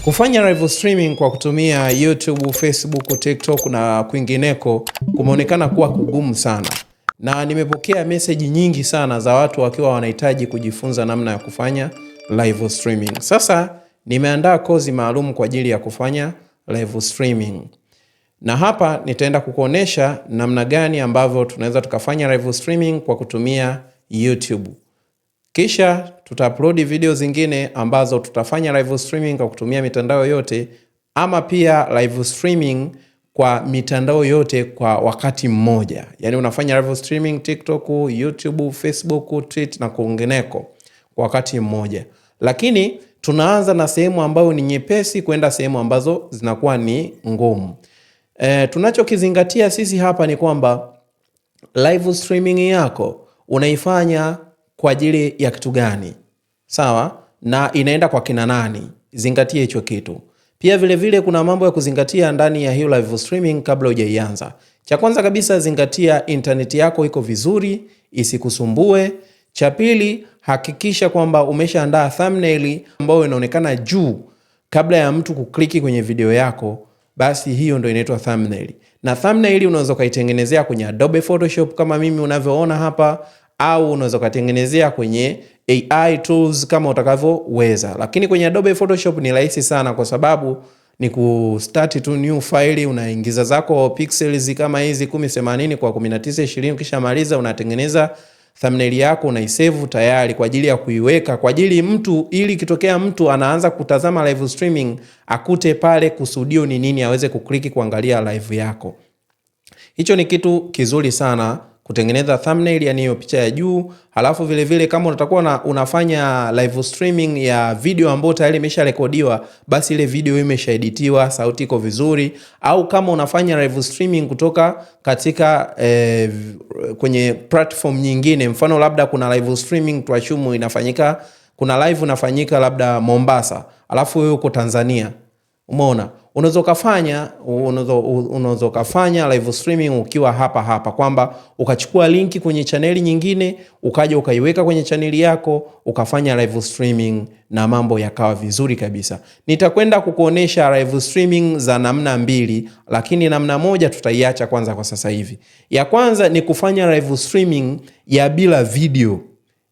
Kufanya live streaming kwa kutumia YouTube, Facebook, TikTok na kwingineko kumeonekana kuwa kugumu sana. Na nimepokea message nyingi sana za watu wakiwa wanahitaji kujifunza namna ya kufanya live streaming. Sasa nimeandaa kozi maalum kwa ajili ya kufanya live streaming. Na hapa nitaenda kukuonesha namna gani ambavyo tunaweza tukafanya live streaming kwa kutumia YouTube. Kisha tutaupload video zingine ambazo tutafanya live streaming kwa kutumia mitandao yote, ama pia live streaming kwa mitandao yote kwa wakati mmoja. Yani unafanya live streaming TikTok, YouTube, Facebook, Twitter na kwingineko kwa wakati mmoja. Lakini tunaanza na sehemu ambayo ni nyepesi kwenda sehemu ambazo zinakuwa ni ngumu. Tunachokizingatia sisi hapa ni kwamba live streaming yako unaifanya kwa ajili ya kitu gani? Sawa? Na inaenda kwa kina nani? Zingatia hicho kitu. Pia vile vile kuna mambo ya kuzingatia ndani ya hiyo live streaming kabla hujaianza. Cha kwanza kabisa, zingatia internet yako iko vizuri, isikusumbue. Cha pili, hakikisha kwamba umeshaandaa thumbnail ambayo inaonekana juu kabla ya mtu kukliki kwenye video yako, basi hiyo ndio inaitwa thumbnail. Na thumbnail unaweza kuitengenezea kwenye Adobe Photoshop kama mimi unavyoona hapa, au unaweza kutengenezea kwenye AI tools kama utakavyoweza. Lakini kwenye Adobe Photoshop ni rahisi sana, kwa sababu ni kustart tu new file, unaingiza zako pixels kama hizi 1080 kwa 1920, kisha maliza unatengeneza thumbnail yako, unaisave tayari kwa ajili ya kuiweka kwa ajili mtu, ili kitokea mtu anaanza kutazama live streaming akute pale kusudio ni nini, aweze kukliki kuangalia live yako. Hicho ni kitu kizuri sana, kutengeneza thumbnail, yani hiyo picha ya juu. Halafu vile vile kama utakuwa unafanya live streaming ya video ambayo tayari imesharekodiwa, basi ile video imeshaeditiwa, sauti iko vizuri. Au kama unafanya live streaming kutoka katika kwenye platform nyingine, mfano labda kuna live streaming tuashumu inafanyika, kuna live inafanyika labda Mombasa, alafu wewe uko Tanzania. Umeona? Unaweza kufanya live streaming ukiwa hapa kwamba ukachukua linki kwenye chaneli nyingine, ukaja ukaiweka kwenye chaneli yako, ukafanya live streaming na mambo yakawa vizuri kabisa. Nitakwenda kukuonesha live streaming za namna mbili, lakini namna moja tutaiacha kwanza kwa sasa hivi. Ya kwanza ni kufanya live streaming ya bila video.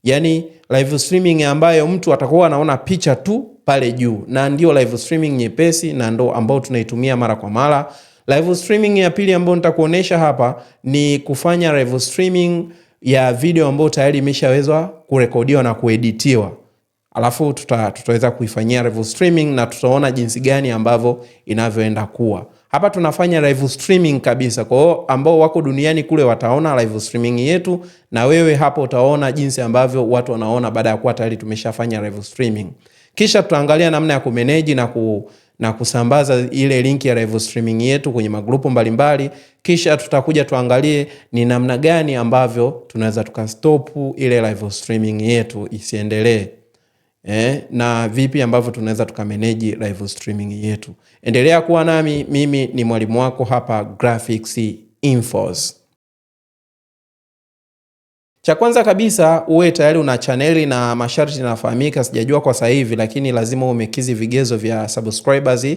Yani live streaming ambayo mtu atakuwa anaona picha tu pale juu, na ndio live streaming nyepesi na ndo ambao tunaitumia mara kwa mara. Live streaming ya pili ambayo nitakuonesha hapa ni kufanya live streaming ya video ambayo tayari imeshawezwa kurekodiwa na kueditiwa. Alafu tutaweza kuifanyia live streaming na tutaona jinsi gani ambavyo inavyoenda kuwa. Hapa tunafanya live streaming kabisa. Kwa hiyo ambao wako duniani kule wataona live streaming yetu, na wewe hapo utaona jinsi ambavyo watu wanaona baada ya kuwa tayari tumeshafanya live streaming. Kisha tutaangalia namna ya kumanage na kusambaza ile link ya live streaming yetu kwenye magrupu mbalimbali. Kisha tutakuja tuangalie ni namna gani ambavyo tunaweza tukastop ile live streaming yetu isiendelee. Na vipi ambavyo tunaweza tukamanage live streaming yetu. Endelea kuwa nami, mimi ni mwalimu wako hapa Graphics Infos. Cha kwanza kabisa, uwe tayari una channel na masharti yanafahamika, sijajua kwa sasa hivi, lakini lazima umekizi vigezo vya subscribers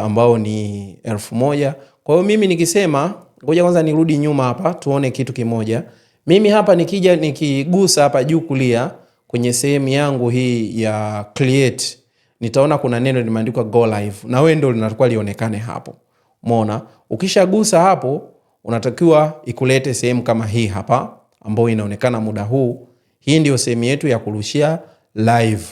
ambao ni 1000. Kwa hiyo mimi nikisema, ngoja kwanza nirudi nyuma hapa tuone kitu kimoja. Mimi hapa nikigusa hapa juu kulia kwenye sehemu yangu hii ya create, nitaona kuna neno limeandikwa go live, na wewe ndio linatakiwa lionekane hapo. Umeona? Ukishagusa hapo, unatakiwa ikulete sehemu kama hii hapa ambayo inaonekana muda huu. Hii ndio sehemu yetu ya kurushia live.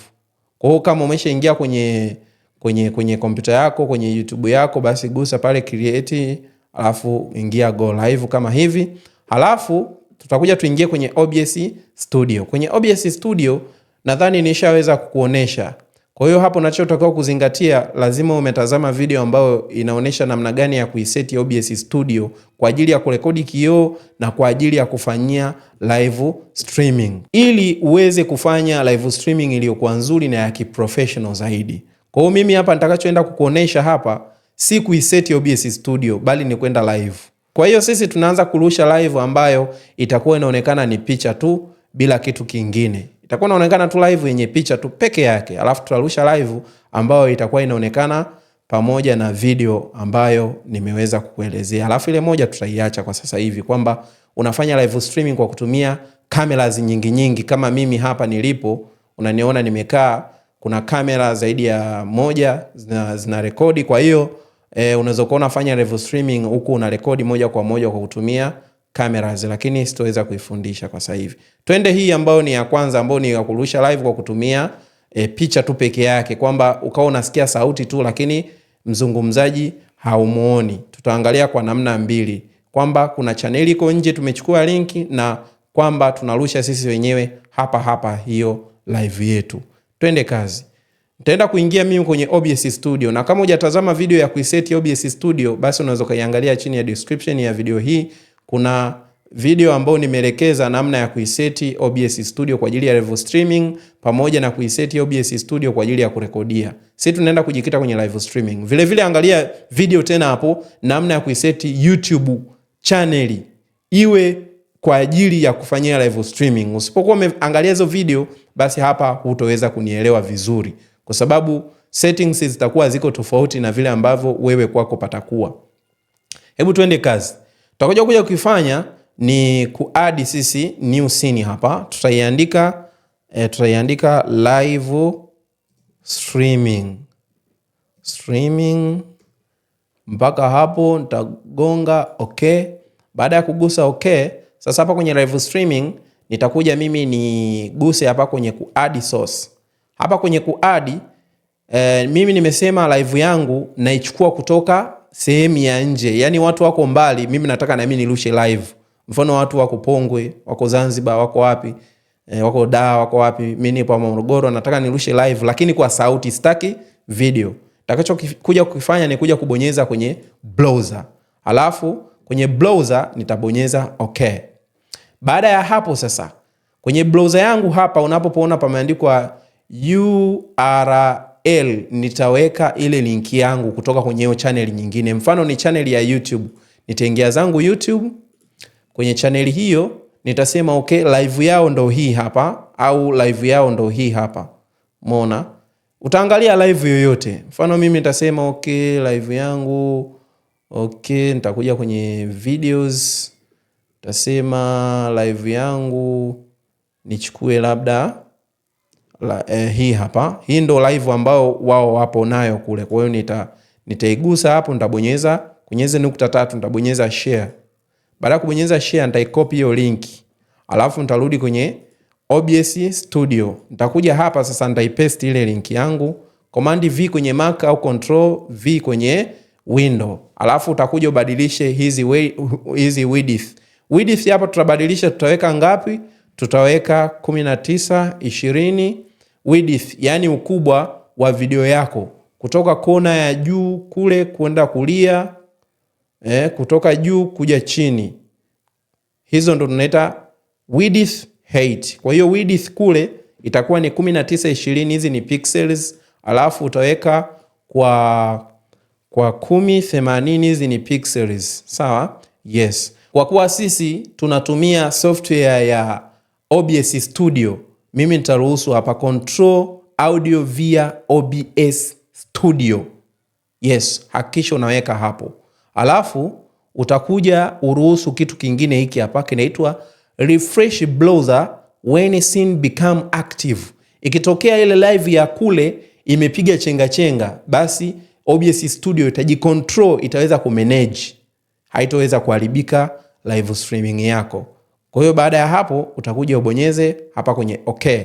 Kwa hiyo kama umeshaingia kwenye kompyuta yako, kwenye YouTube yako, basi gusa pale create, alafu ingia go live kama hivi. Halafu tutakuja tuingie kwenye OBS Studio. Kwenye OBS Studio nadhani nishaweza kukuonesha. Kwa hiyo hapo unachotakiwa kuzingatia, lazima umetazama video ambayo inaonesha namna gani ya kuiseti OBS Studio kwa ajili ya kurekodi kioo na kwa ajili ya kufanyia live streaming, ili uweze kufanya live streaming iliyokuwa nzuri na ya kiprofessional zaidi. Kwa hiyo mimi hapa nitakachoenda kukuonesha hapa si kuiseti OBS Studio, bali ni kwenda live. Kwa hiyo sisi tunaanza kurusha live ambayo itakuwa inaonekana ni picha tu bila kitu kingine. Itakuwa inaonekana tu live yenye picha tu peke yake. Alafu tutarusha live, ambayo itakuwa inaonekana pamoja na video ambayo nimeweza kukuelezea. Alafu ile moja tutaiacha kwa sasa hivi, kwamba unafanya live streaming kwa kutumia cameras nyingi kama mimi hapa nilipo. Unaniona nimekaa, kuna kamera zaidi ya moja zina rekodi. Kwa hiyo unaweza kuona fanya live streaming huku una rekodi moja kwa moja kwa kutumia cameras, lakini sitoweza kuifundisha kwa sasa hivi. Twende hii ambayo ni ya kwanza, ambayo ni ya kurusha live kwa kutumia picha tu peke yake, kwamba ukao unasikia sauti tu lakini mzungumzaji haumuoni. Tutaangalia kwa namna mbili, kwamba kuna channel iko nje tumechukua linki, na kwamba tunarusha sisi wenyewe hapa hiyo live yetu. Twende kazi. Nitaenda kuingia mimi kwenye OBS Studio, na kama hujatazama video ya kuiset OBS Studio, basi unaweza kuiangalia chini ya description ya video hii. Kuna video ambayo nimeelekeza namna ya kuiset OBS Studio kwa ajili ya live streaming pamoja na kuiset OBS Studio kwa ajili ya kurekodia. Sisi tunaenda kujikita kwenye live streaming. Vile vile angalia video tena hapo namna ya kuiset YouTube channel iwe kwa ajili ya kufanyia live streaming. Usipokuwa umeangalia hizo video, basi hapa hutoweza kunielewa vizuri, kwa sababu settings zitakuwa ziko tofauti na vile ambavyo wewe kwako patakuwa. Hebu tuende kazi. Tutakuja kufanya ni kuadd sisi new scene hapa. Tutaiandika live streaming mpaka hapo nitagonga okay. Baada ya kugusa okay, sasa hapa kwenye live streaming nitakuja mimi niguse hapa kwenye kuadd source. Hapa kwenye kuadd mimi nimesema live yangu naichukua kutoka sehemu ya nje. Yaani watu wako mbali, mimi nataka na mimi nirushe live. Mfano watu wako Pongwe, wako Zanzibar, wako wapi? Wako Dar, wako wapi? Mimi nipo Morogoro, nataka nirushe live lakini kwa sauti, sitaki video. Nitakachokuja kufanya ni kuja kubonyeza kwenye browser. Alafu kwenye browser nitabonyeza okay. Baada ya hapo sasa, kwenye browser yangu hapa unapoona pameandikwa URL, nitaweka ile linki yangu kutoka kwenye hiyo channel nyingine. Mfano ni channel ya YouTube. Nitaingia zangu YouTube. Kwenye channel hiyo nitasema okay, live yao ndo hii hapa, au live yao ndo hii hapa. Umeona? Utaangalia live yoyote. Mfano mimi nitasema okay, live yangu okay, nitakuja kwenye videos. Nitasema live yangu nichukue labda hii hapa. Hii ndo live ambao wao wapo nayo kule. Kwa hiyo nitaigusa hapo, nitabonyeza kwenye nukta 3, nitabonyeza share. Baada ya kubonyeza share, nitaicopy hiyo link. Alafu nitarudi kwenye OBS Studio. Nitakuja hapa sasa, nitaipaste ile link yangu. Command V kwenye Mac au Control V kwenye Windows. Alafu utakuja ubadilishe hizi width. Width hapa tutabadilisha, tutaweka ngapi? Tutaweka 19, 20 width, yani ukubwa wa video yako kutoka kona ya juu kule kwenda kulia, kutoka juu kuja chini. Hizo ndo tunaita width height. Kwa hiyo width kule itakuwa ni 19, 20, hizi ni pixels. Alafu utaweka kwa 1080, hizi ni pixels. Sawa? Yes. Kwa kuwa sisi tunatumia software ya OBS Studio, mimi nitaruhusu hapa control audio via OBS Studio. Yes, hakikisha unaweka hapo. Alafu utakuja uruhusu kitu kingine hiki hapa kinaitwa refresh browser when scene become active. Ikitokea ile live ya kule imepiga chenga, basi OBS Studio itajicontrol, itaweza kumanage, haitoweza kuharibika live streaming yako. Kwa hiyo baada ya hapo utakuja ubonyeze hapa kwenye okay.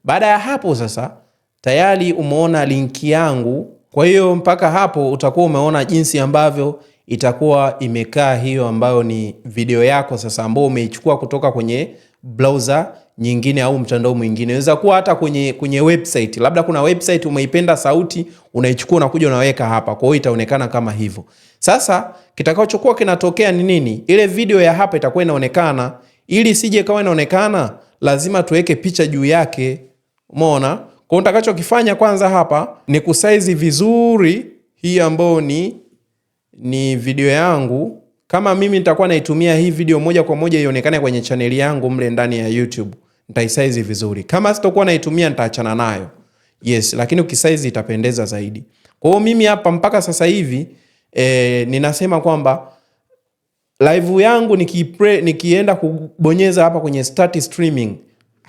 Baada ya hapo sasa tayari umeona linki yangu. Kwa hiyo mpaka hapo utakuwa umeona jinsi ambavyo itakuwa imekaa hiyo ambayo ni video yako sasa, ambayo umeichukua kutoka kwenye browser nyingine au mtandao mwingine. Inaweza kuwa hata kwenye website. Labda kuna website umeipenda sauti, unaichukua unakuja unaweka hapa. Kwa hiyo itaonekana kama hivyo. Sasa kitakachokuwa kinatokea ni nini? Ile video ya hapa itakuwa inaonekana. Ili sije kawa inaonekana, lazima tuweke picha juu yake. Umeona? Kwa hiyo nitakachokifanya kwanza hapa ni kusize vizuri hii ambayo ni video yangu. Kama mimi nitakuwa naitumia hii video moja kwa moja ionekane kwenye channel yangu mle ndani ya YouTube, nitaisize vizuri. Kama sitakuwa naitumia, nitaachana nayo. Yes, lakini ukisize itapendeza zaidi. Kwa hiyo mimi hapa mpaka sasa hivi ninasema kwamba live yangu nikienda kubonyeza hapa kwenye start streaming,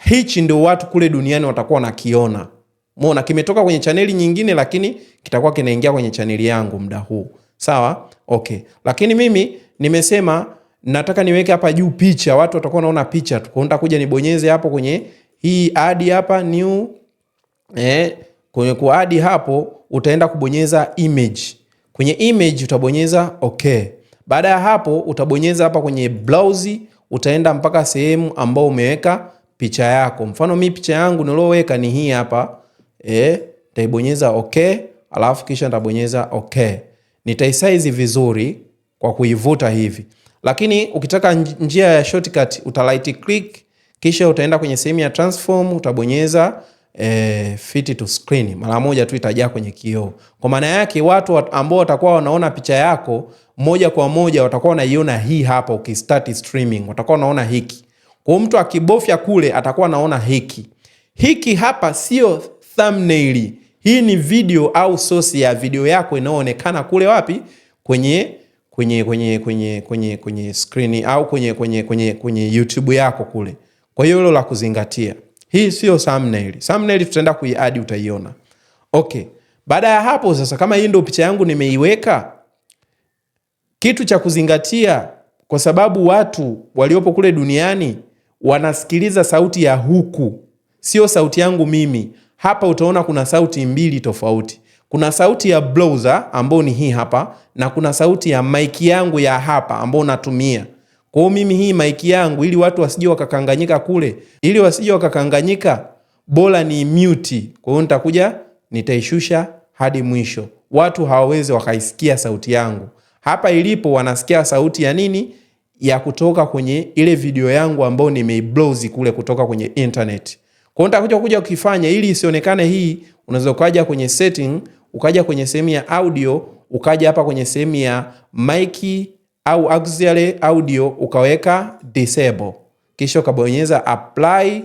hichi ndio watu kule duniani watakuwa nakiona. Umeona kimetoka kwenye chaneli nyingine lakini kitakuwa kinaingia kwenye chaneli yangu muda huu. Sawa? Okay. Lakini mimi nimesema nataka niweke hapa juu picha, watu watakuwa wanaona picha tu. Kwa nitakuja nibonyeze hapo kwenye hii add hapa new kwenye kuadi hapo utaenda kubonyeza image. Kwenye image utabonyeza okay. Baada ya hapo utabonyeza hapa kwenye browse, utaenda mpaka sehemu ambao umeweka picha yako. Mfano mimi picha yangu niloweka ni hii hapa. Nitaibonyeza okay, alafu kisha nitabonyeza okay. Nitaisize vizuri kwa kuivuta hivi. Lakini ukitaka njia ya shortcut uta right click kisha utaenda kwenye sehemu ya transform, utabonyeza fit to screen. Mara moja tu itajaa kwenye kioo. Kwa maana yake watu ambao watakuwa wanaona picha yako moja kwa moja watakuwa wanaiona hii hapa ukistart streaming. Watakuwa wanaona hiki. Kwa mtu akibofya kule atakuwa anaona hiki. Hiki hapa sio thumbnail. Hii ni video au source ya video yako inayoonekana kule wapi? Kwenye screen au kwenye YouTube yako kule. Kwa hiyo hilo la kuzingatia. Hii sio thumbnail. Thumbnail tutaenda kuiadi utaiona. Okay. Baada ya hapo sasa kama hii ndio picha yangu nimeiweka, kitu cha kuzingatia kwa sababu watu waliopo kule duniani wanasikiliza sauti ya huku, sio sauti yangu mimi. Hapa utaona kuna sauti mbili tofauti. Kuna sauti ya browser ambayo ni hii hapa na kuna sauti ya mic yangu ya hapa ambayo natumia. Kwa hiyo mimi hii mic yangu ili watu wasije wakakanganyika kule, ili wasije wakakanganyika, bora ni mute. Kwa hiyo nitakuja nitaishusha hadi mwisho. Watu hawawezi wakaisikia sauti yangu. Hapa ilipo wanasikia sauti ya nini? Ya kutoka kwenye ile video yangu ambayo nimeibrowse kule kutoka kwenye internet. Kwa hiyo nitakuja kukifanya ili isionekane hii, unaweza ukaja kwenye setting, ukaja kwenye sehemu ya audio, ukaja hapa kwenye sehemu ya mic au auxiliary audio ukaweka disable. Kisha ukabonyeza apply,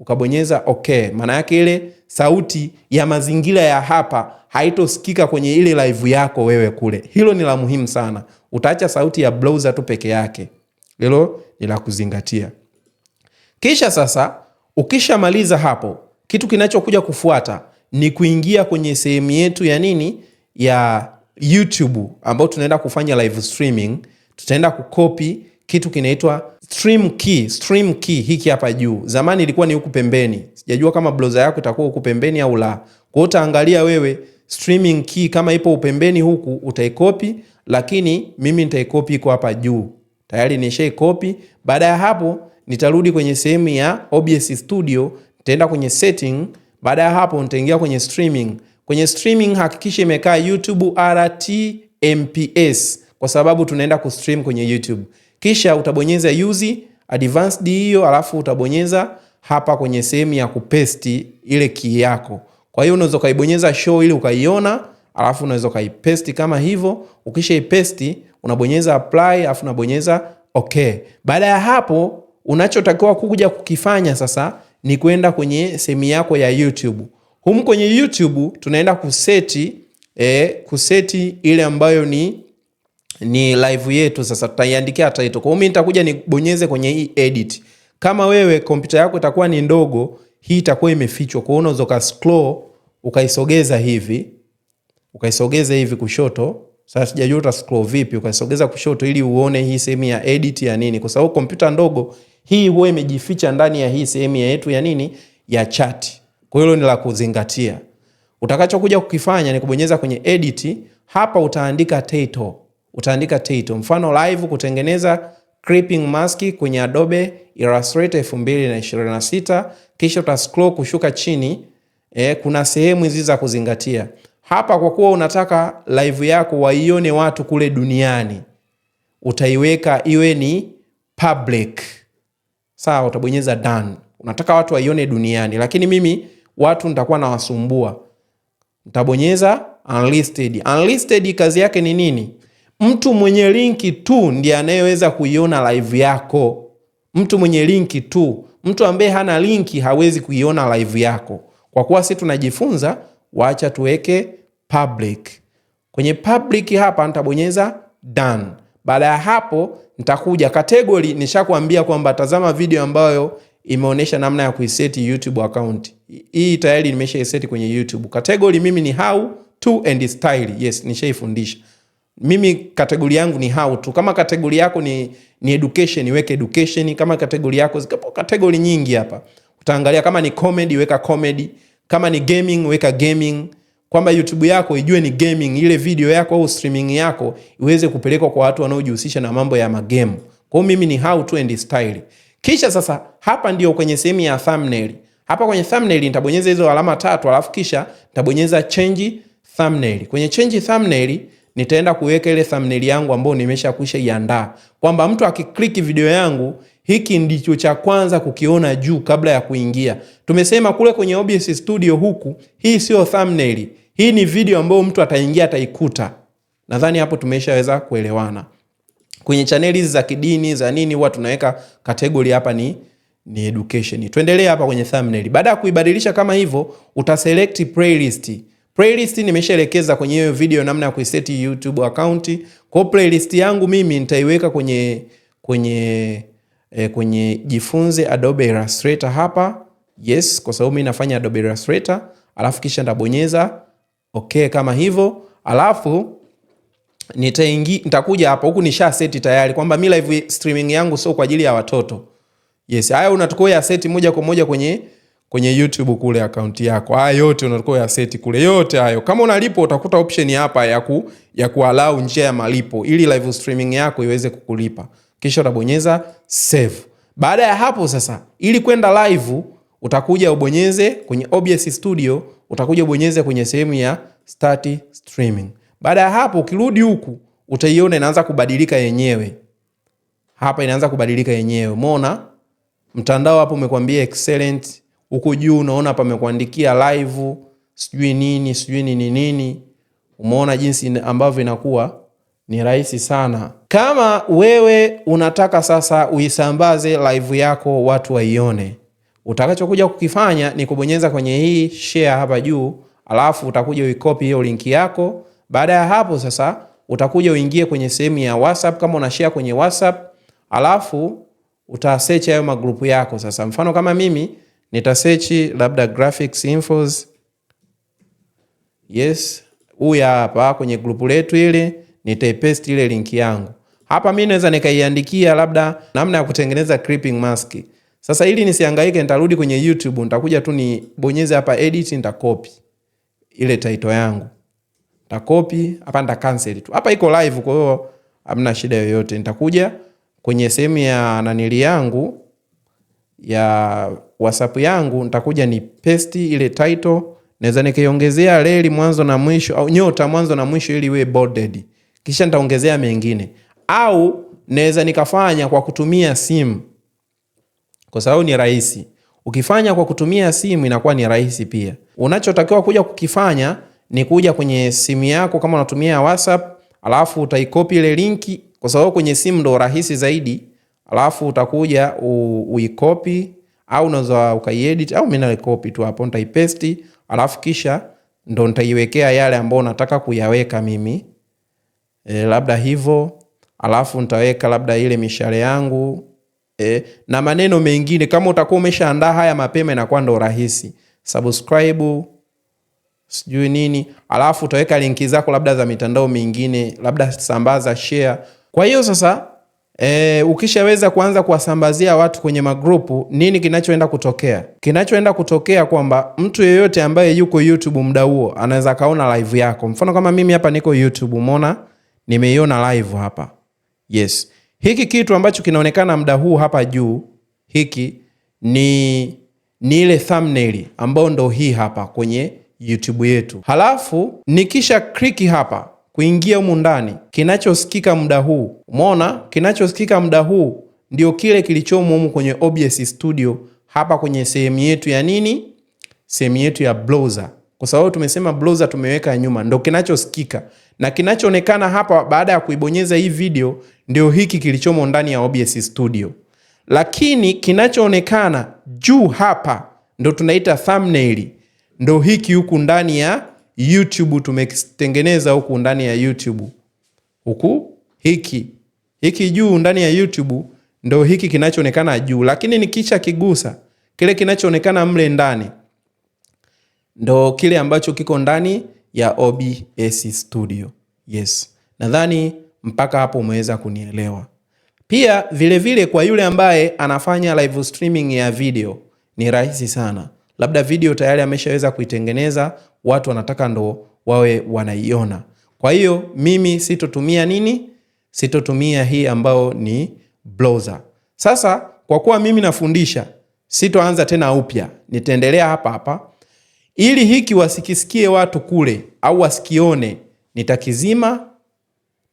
ukabonyeza okay. Maana yake ile sauti ya mazingira ya hapa haitosikika kwenye ile live yako wewe kule. Hilo ni la muhimu sana. Utaacha sauti ya browser tu peke yake. Hilo ni la kuzingatia. Kisha sasa ukishamaliza hapo, kitu kinachokuja kufuata ni kuingia kwenye sehemu yetu ya nini? Ya YouTube ambao tunaenda kufanya live streaming. Tutaenda kukopi kitu kinaitwa stream key hiki hapa juu. Zamani ilikuwa ni huku pembeni. Sijajua kama browser yako itakuwa huku pembeni au la. Kwa hiyo utaangalia wewe streaming key kama ipo upembeni huku utaikopi, lakini mimi nitaikopi iko hapa juu. Tayari nishaikopi. Baada ya hapo nitarudi kwenye sehemu ya OBS Studio, nitaenda kwenye setting. Baada ya hapo nitaingia kwenye streaming. Kwenye streaming hakikisha imekaa YouTube RTMPS kwa sababu tunaenda kustream kwenye YouTube. Kisha utabonyeza use advanced hiyo, alafu utabonyeza hapa kwenye sehemu ya kupaste ile key yako. Kwa hiyo unaweza kaibonyeza show ili ukaiona, alafu unaweza kaipaste kama hivyo. Ukisha ipaste unabonyeza apply, alafu unabonyeza okay. Baada ya hapo unachotakiwa kuja kukifanya sasa ni kwenda kwenye sehemu yako ya YouTube. Humu kwenye YouTube tunaenda kuseti ile ambayo ni live yetu. Sasa tutaiandikia title. Kwa hiyo mimi nitakuja nibonyeze kwenye hii edit. Kama wewe kompyuta yako itakuwa ni ndogo, hii itakuwa imefichwa. Kwa hiyo unaweza ka scroll ukaisogeza hivi kushoto. Sasa sijajua uta scroll vipi, ukaisogeza kushoto ili uone hii sehemu ya edit ya nini, kwa sababu kompyuta ndogo hii huwa imejificha ndani ya hii sehemu yetu ya nini, ya chat. Kwa hiyo ni la kuzingatia. Utakachokuja kukifanya ni kubonyeza kwenye edit. Hapa utaandika title. Mfano live kutengeneza clipping mask kwenye Adobe Illustrator 2026. Kisha uta scroll kushuka chini. Kuna sehemu hizi za kuzingatia. Hapa kwa kuwa unataka live yako waione watu kule duniani, utaiweka iwe ni public. Sawa, utabonyeza done. Unataka watu waione duniani, lakini mimi watu nitakuwa nawasumbua. Nitabonyeza unlisted. Unlisted kazi yake ni nini? Mtu mwenye linki tu ndiye anayeweza kuiona live yako. Mtu mwenye linki tu. Mtu ambaye hana linki hawezi kuiona live yako. Kwa kuwa sisi tunajifunza, waacha tuweke public. Kwenye public hapa nitabonyeza done. Baada ya hapo nitakuja category. Nishakwambia kwamba tazama video ambayo imeonyesha namna ya kuiseti YouTube account. Hii tayari nimeshaiseti kwenye YouTube. Category mimi ni how to and style. Yes, nishaifundisha. Mimi kategori yangu ni how to. Kama kategori yako ni education, iweke education. Kama kategori yako zikapo kategori nyingi hapa. Utaangalia kama ni comedy, weka comedy. Kama ni gaming, weka gaming. Kwamba YouTube yako ijue ni gaming, ile video yako au streaming yako iweze kupelekwa kwa watu wanaojihusisha na mambo ya magame. Kwa hiyo mimi ni how to and style. Kisha sasa hapa ndio kwenye sehemu ya thumbnail. Hapa kwenye thumbnail nitabonyeza hizo alama 3, alafu kisha nitabonyeza change thumbnail. Kwenye change thumbnail nitaenda kuweka ile thumbnail yangu ambayo nimeshakwisha iandaa. Kwamba mtu akiklik video yangu, hiki ndicho cha kwanza kukiona juu kabla ya kuingia. Tumesema kule kwenye OBS Studio huku, hii sio thumbnail. Hii ni video ambayo mtu ataingia ataikuta. Nadhani hapo tumeshaweza kuelewana. Kwenye channel za kidini za nini huwa tunaweka category hapa ni education. Tuendelee hapa kwenye thumbnail. Baada ya kuibadilisha kama hivyo, utaselect playlist. Playlist nimeshaelekeza kwenye hiyo video namna ya kuiseti YouTube account. Kwa playlist yangu mimi nitaiweka kwenye jifunze Adobe Illustrator hapa. Yes, kwa sababu mimi nafanya Adobe Illustrator. Alafu kisha nitabonyeza okay kama hivyo. Alafu nitakuja hapa, huku nisha seti tayari kwamba mimi live streaming yangu sio kwa ajili ya watoto. Yes, haya unatakiwa ya seti moja kwa moja kwenye YouTube kule account yako. Haya yote unatakiwa ya seti kule yote hayo. Kama unalipo utakuta option hapa ya kuallow njia ya malipo ili live streaming yako iweze kukulipa. Kisha utabonyeza save. Baada ya hapo sasa, ili kwenda live utakuja ubonyeze kwenye OBS Studio, utakuja ubonyeze kwenye sehemu ya start streaming. Baada ya hapo ukirudi huku utaiona inaanza kubadilika yenyewe. Hapa inaanza kubadilika yenyewe. Umeona? Mtandao hapo umekwambia excellent. Huku juu unaona hapa amekuandikia live, sijui nini. Umeona jinsi ambavyo inakuwa ni rahisi sana. Kama wewe unataka sasa uisambaze live yako watu waione, utakachokuja kukifanya ni kubonyeza kwenye hii share hapa juu, alafu utakuja uikopi hiyo link yako. Baada ya hapo sasa utakuja uingie kwenye sehemu ya WhatsApp kama una share kwenye WhatsApp, alafu utasearch hayo magrupu yako. Sasa mfano kama mimi nitasearch labda graphics infos. Yes, huyu hapa kwenye grupu letu ile nitaipaste ile link yangu. Hapa mimi naweza nikaiandikia labda namna ya kutengeneza clipping mask. Sasa ili nisihangaike nitarudi kwenye YouTube, nitakuja tu nibonyeze hapa edit, nitakopi ile title yangu. Nitakopi, hapa nita cancel tu. Hapa iko live kwa hiyo hamna shida yoyote. Nitakuja kwenye sehemu ya nanili yangu ya WhatsApp yangu, nitakuja ni paste ile title. Naweza nikaiongezea reli mwanzo na mwisho au nyota mwanzo na mwisho ili iwe bolded. Kisha nitaongezea mengine. Au naweza nikafanya kwa kutumia simu. Kwa sababu ni rahisi. Ukifanya kwa kutumia simu inakuwa ni rahisi pia. Unachotakiwa kuja kukifanya ni kuja kwenye simu yako kama unatumia WhatsApp, alafu utaikopi ile linki kwa sababu kwenye simu ndo rahisi zaidi. Alafu utakuja uikopi au unaweza ukaiedit au mimi naikopi tu hapo nitaipaste, alafu kisha ndo nitaiwekea yale ambayo nataka kuyaweka mimi. Labda hivyo, alafu nitaweka labda ile mishale yangu na maneno mengine. Kama utakuwa umeshaandaa haya mapema inakuwa ndo rahisi. Subscribe, sijui nini, alafu utaweka linki zako labda za mitandao mingine, labda sambaza, share. Kwa hiyo sasa ukishaweza kuanza kuwasambazia watu kwenye magrupu, nini kinachoenda kutokea? Kinachoenda kutokea kwamba mtu yeyote ambaye yuko YouTube muda huo anaweza kaona live yako. Mfano kama mimi hapa niko YouTube, umeona nimeiona live hapa. Yes. Hiki kitu ambacho kinaonekana muda huu hapa juu, hiki ni ile thumbnail ambayo ndo hii hapa kwenye YouTube yetu. Halafu nikisha click hapa kuingia humu ndani, kinachosikika muda huu, umeona kinachosikika muda huu ndio kile kilichomo humu kwenye OBS Studio hapa kwenye sehemu yetu ya nini? Sehemu yetu ya browser. Kwa sababu tumesema browser tumeweka nyuma, ndio kinachosikika. Na kinachoonekana hapa baada ya kuibonyeza hii video ndio hiki kilichomo ndani ya OBS Studio. Lakini kinachoonekana juu hapa ndio tunaita thumbnail. ndo hiki huku ndani ya YouTube tumetengeneza huku ndani ya YouTube. Huku hiki juu ndani ya YouTube ndo hiki kinachoonekana juu, lakini nikisha kigusa kile kinachoonekana mle ndani ndo kile ambacho kiko ndani ya OBS Studio. Yes. Nadhani mpaka hapo umeweza kunielewa. Pia vile kwa yule ambaye anafanya live streaming ya video ni rahisi sana. Labda video tayari ameshaweza kuitengeneza, watu wanataka ndo wawe wanaiona. Kwa hiyo mimi sitotumia nini? Sitotumia hii ambao ni browser. Sasa kwa kuwa mimi nafundisha, sitoanza tena upya. Nitaendelea hapa. Ili hiki wasikisikie watu kule au wasikione, nitakizima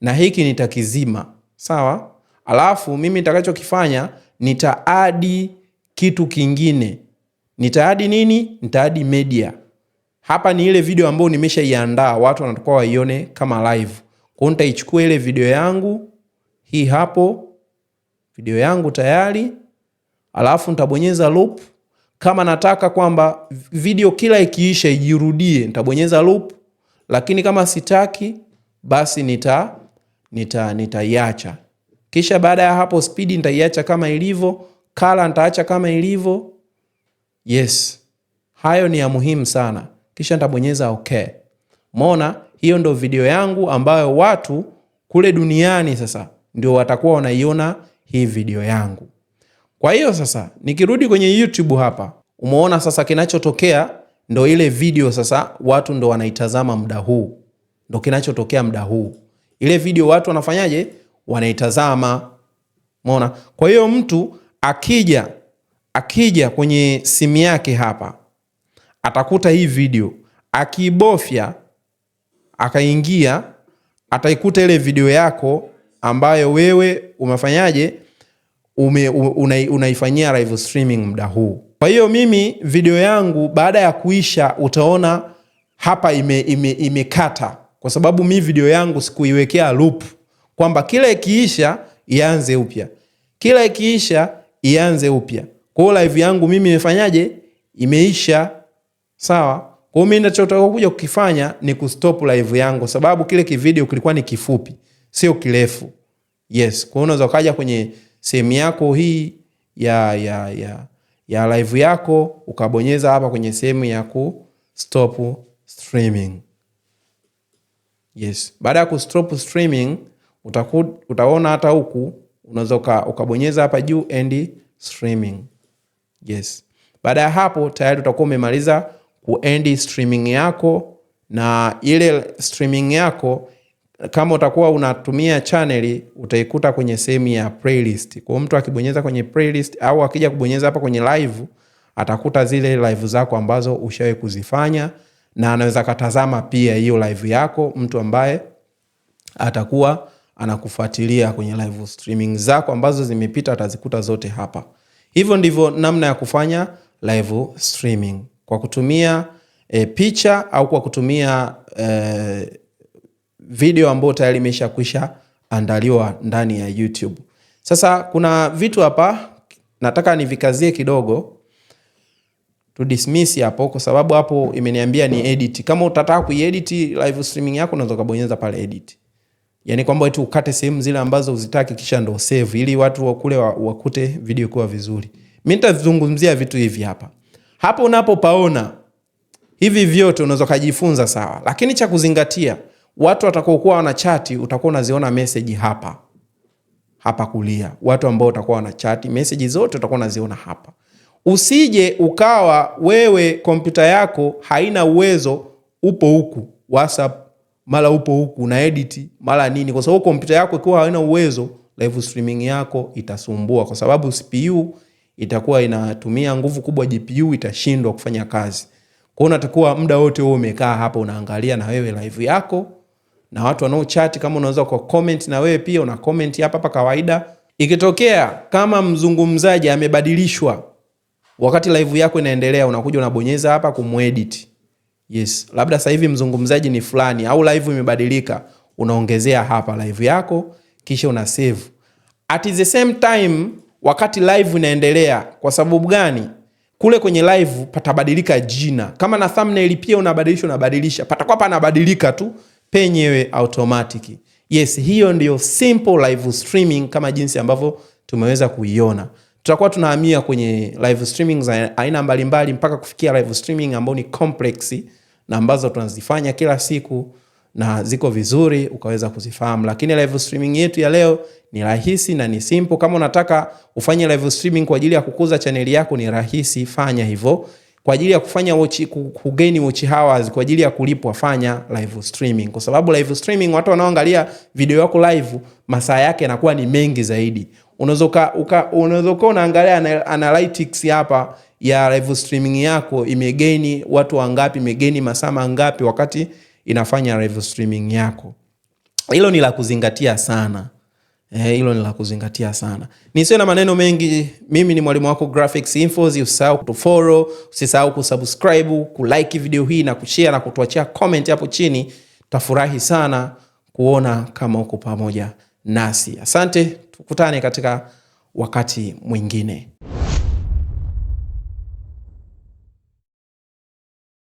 na hiki nitakizima. Sawa? Alafu mimi nitakachokifanya nitaadi kitu kingine. Nitaadi nini? Nitaadi media. Hapa ni ile video ambayo nimeshaiandaa, watu wanatakiwa waione kama live. Kwa hiyo nitaichukua ile video yangu, hii hapo, video yangu tayari. Alafu nitabonyeza loop. Kama nataka kwamba video kila ikiisha ijirudie, nitabonyeza loop. Lakini kama sitaki, basi nitaiacha. Kisha baada ya hapo speed nitaiacha kama ilivyo, color nitaacha kama ilivyo. Yes. Hayo ni ya muhimu sana. Kisha nitabonyeza okay. Umeona, hiyo ndo video yangu ambayo watu kule duniani sasa ndio watakuwa wanaiona hii video yangu. Kwa hiyo sasa nikirudi kwenye YouTube hapa, umeona sasa kinachotokea ndo ile video sasa watu ndo wanaitazama muda huu. Ndo kinachotokea muda huu. Ile video watu wanafanyaje? Wanaitazama. Umeona? Kwa hiyo mtu akija kwenye simu yake hapa, atakuta hii video. Akibofya akaingia, ataikuta ile video yako ambayo wewe umefanyaje? Unaifanyia live streaming muda huu. Kwa hiyo mimi video yangu baada ya kuisha utaona hapa imekata. Kwa sababu mimi video yangu sikuiwekea loop kwamba kila ikiisha ianze upya. Kila ikiisha ianze upya. Kwa hiyo live yangu mimi imefanyaje? Imeisha. Sawa? Kwa hiyo mimi ninachotaka kuja kukifanya ni kustop live yangu, sababu kile kivideo kilikuwa ni kifupi, sio kirefu. Yes, kwa hiyo unaweza kaja kwenye sehemu yako hii ya live yako ukabonyeza hapa kwenye sehemu ya ku stop streaming. Yes, baada ya ku stop streaming utaona hata huku unaweza ukabonyeza hapa juu end streaming. Yes. Baada ya hapo tayari utakuwa umemaliza ku end streaming yako, na ile streaming yako kama utakuwa unatumia channel utaikuta kwenye sehemu ya playlist. Kwa mtu akibonyeza kwenye playlist au akija kubonyeza hapa kwenye live atakuta zile live zako ambazo ushawahi kuzifanya, na anaweza katazama pia hiyo live yako mtu ambaye atakuwa anakufuatilia kwenye live streaming zako ambazo zimepita, atazikuta zote hapa. Hivyo ndivyo namna ya kufanya live streaming kwa kutumia picha au kwa kutumia video ambayo tayari imeshakwisha andaliwa ndani ya YouTube. Sasa kuna vitu hapa nataka nivikazie kidogo. To dismiss hapo kwa sababu hapo imeniambia ni edit. Kama utataka kuedit live streaming yako unaweza kubonyeza pale edit. Yaani kwamba eti ukate sehemu zile ambazo uzitaki kisha ndo save ili watu wa kule wakute video kwa vizuri. Mimi nitazungumzia vitu hivi hapa. Hapo unapopaona hivi vyote unaweza kujifunza sawa. Lakini cha kuzingatia, watu watakaokuwa wana chat utakuwa unaziona message hapa. Hapa kulia. Watu ambao utakuwa wana chat, message zote utakuwa unaziona hapa. Usije ukawa wewe kompyuta yako haina uwezo, upo huku WhatsApp mara upo huku na edit mara nini, kwa sababu kompyuta yako ikiwa haina uwezo live streaming yako itasumbua, kwa sababu CPU itakuwa inatumia nguvu kubwa, GPU itashindwa kufanya kazi. Kwa hiyo unatakiwa muda wote wewe umekaa hapa unaangalia na wewe live yako, na watu wanao chat kama unaweza kwa comment na wewe pia una comment hapa kawaida. Ikitokea kama mzungumzaji amebadilishwa wakati live yako inaendelea, unakuja unabonyeza hapa kumuedit. Yes, labda sasa hivi mzungumzaji ni fulani au live imebadilika, unaongezea hapa live yako kisha una save. At the same time wakati live inaendelea. Kwa sababu gani? kule kwenye live patabadilika jina. Kama na thumbnail pia unabadilisha, patakuwa panabadilika tu penyewe automatic. Yes, hiyo ndio simple live streaming kama jinsi ambavyo tumeweza kuiona. Tutakuwa tunahamia kwenye live streaming za aina mbalimbali mpaka kufikia live streaming ambazo ni complex na ambazo tunazifanya kila siku na ziko vizuri ukaweza kuzifahamu. Lakini live streaming yetu ya leo ni rahisi na ni simple. Kama unataka ufanye live streaming kwa ajili ya kukuza channel yako, ni rahisi, fanya hivyo. Kwa ajili ya kufanya kugain watch hours, kwa ajili ya kulipwa, fanya live streaming. Kwa sababu live streaming watu wanaoangalia video yako live masaa yake yanakuwa ni mengi zaidi. Unaweza unaangalia analytics hapa ya live streaming yako, imegain watu wangapi, imegain masaa mangapi wakati inafanya live streaming yako. Hilo ni la kuzingatia sana. Hilo ni la kuzingatia sana. Nisiwe na maneno mengi, mimi ni mwalimu wako Graphics Infos. Usisahau kutufollow, usisahau kusubscribe, kulike video hii na kushare na kutuachia comment hapo chini. Tutafurahi sana kuona kama uko pamoja nasi. Asante, tukutane katika wakati mwingine.